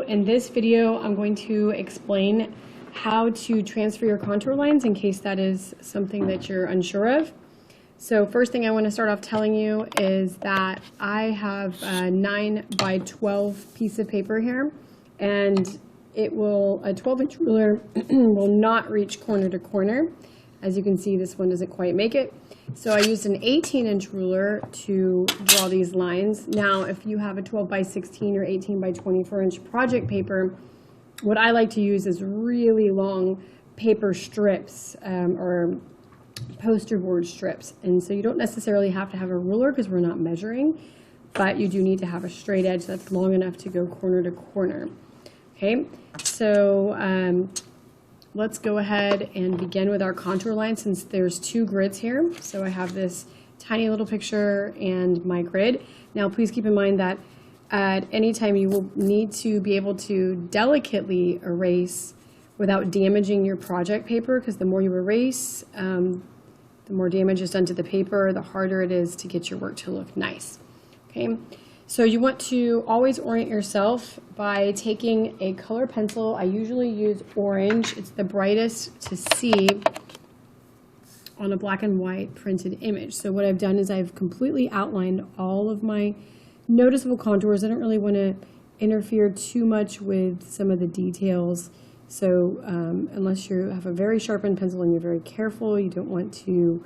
In this video, I'm going to explain how to transfer your contour lines in case that is something that you're unsure of. So first thing I want to start off telling you is that I have a 9 by 12 piece of paper here, and a 12-inch ruler will not reach corner to corner. As you can see, this one doesn't quite make it. So I used an 18-inch ruler to draw these lines. Now, if you have a 12 by 16 or 18 by 24-inch project paper, what I like to use is really long paper strips or poster board strips. And so you don't necessarily have to have a ruler because we're not measuring, but you do need to have a straight edge that's long enough to go corner to corner. Okay, so let's go ahead and begin with our contour line since there's two grids here. So I have this tiny little picture and my grid. Now please keep in mind that at any time you will need to be able to delicately erase without damaging your project paper, because the more you erase, the more damage is done to the paper, the harder it is to get your work to look nice. Okay. So you want to always orient yourself by taking a color pencil. I usually use orange. It's the brightest to see on a black and white printed image. So what I've done is I've completely outlined all of my noticeable contours. I don't really want to interfere too much with some of the details. So unless you have a very sharpened pencil and you're very careful, you don't want to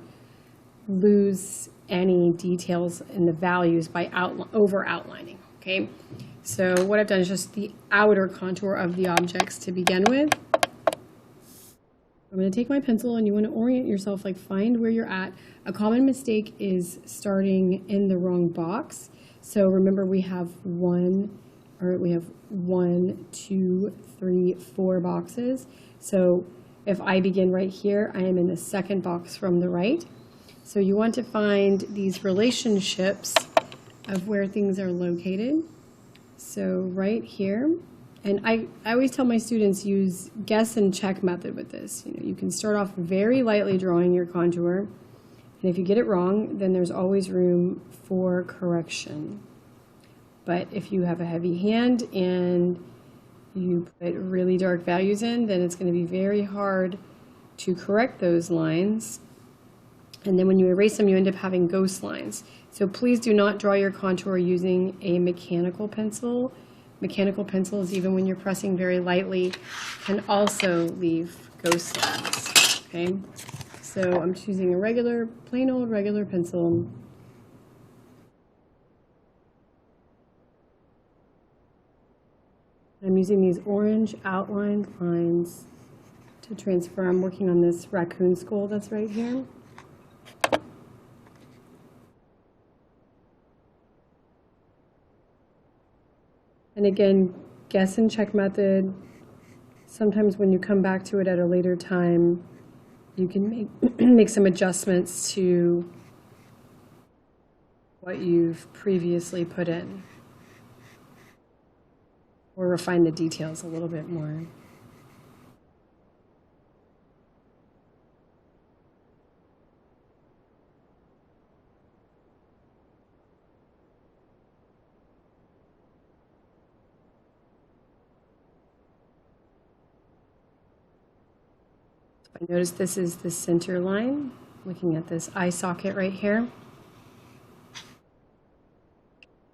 lose any details in the values by over outlining. Okay, so what I've done is just the outer contour of the objects to begin with. I'm going to take my pencil, and you want to orient yourself, like find where you're at. A common mistake is starting in the wrong box. So remember, we have one, two, three, 4 boxes. So if I begin right here, I am in the second box from the right. So you want to find these relationships of where things are located. So right here, and I always tell my students use guess and check method with this. You can start off very lightly drawing your contour, and if you get it wrong, then there's always room for correction. But if you have a heavy hand and you put really dark values in, then it's going to be very hard to correct those lines. And then when you erase them, you end up having ghost lines. So please do not draw your contour using a mechanical pencil. Mechanical pencils, even when you're pressing very lightly, can also leave ghost lines. Okay, so I'm choosing a regular, plain old regular pencil. I'm using these orange outlined lines to transfer. I'm working on this raccoon skull that's right here. And again, guess and check method. Sometimes when you come back to it at a later time, you can make some adjustments to what you've previously put in, or refine the details a little bit more. I notice this is the center line, looking at this eye socket right here.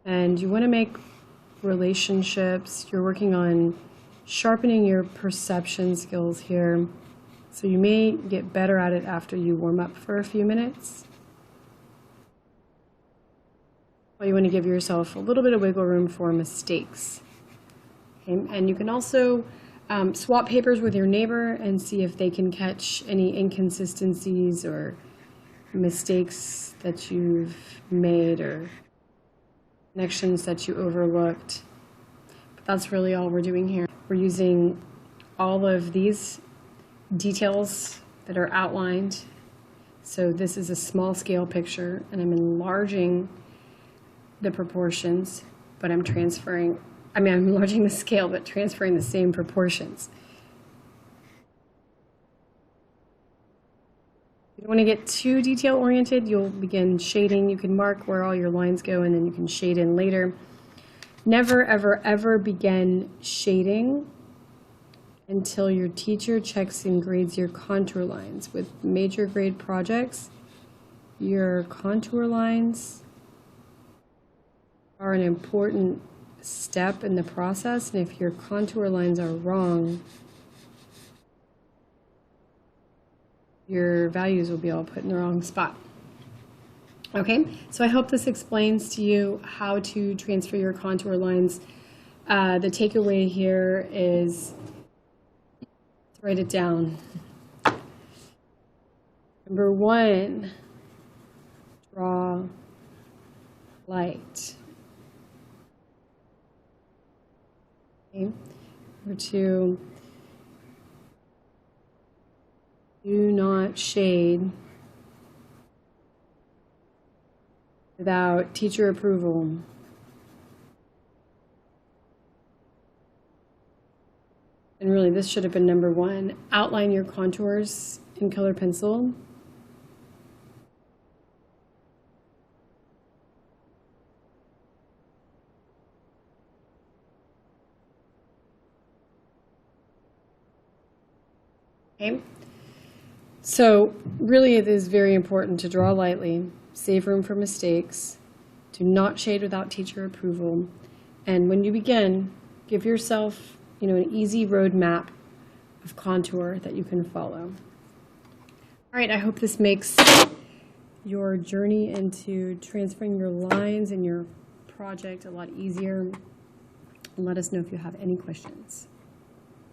And you want to make relationships. You're working on sharpening your perception skills here. So you may get better at it after you warm up for a few minutes. Well, you want to give yourself a little bit of wiggle room for mistakes. Okay? And you can also swap papers with your neighbor and see if they can catch any inconsistencies or mistakes that you've made or connections that you overlooked. But that's really all we're doing here. We're using all of these details that are outlined. So this is a small scale picture, and I'm enlarging the proportions, but I'm enlarging the scale, but transferring the same proportions. You don't want to get too detail oriented. You'll begin shading. You can mark where all your lines go, and then you can shade in later. Never, ever, ever begin shading until your teacher checks and grades your contour lines. With major grade projects, your contour lines are an important step in the process, and if your contour lines are wrong, your values will be all put in the wrong spot. Okay, so I hope this explains to you how to transfer your contour lines. The takeaway here is, let's write it down. Number 1, draw light. Okay. Number 2, do not shade without teacher approval. And really, this should have been number 1. Outline your contours in color pencil. Okay. So really, it is very important to draw lightly, save room for mistakes, do not shade without teacher approval, and when you begin, give yourself, an easy roadmap of contour that you can follow. All right, I hope this makes your journey into transferring your lines and your project a lot easier. And let us know if you have any questions.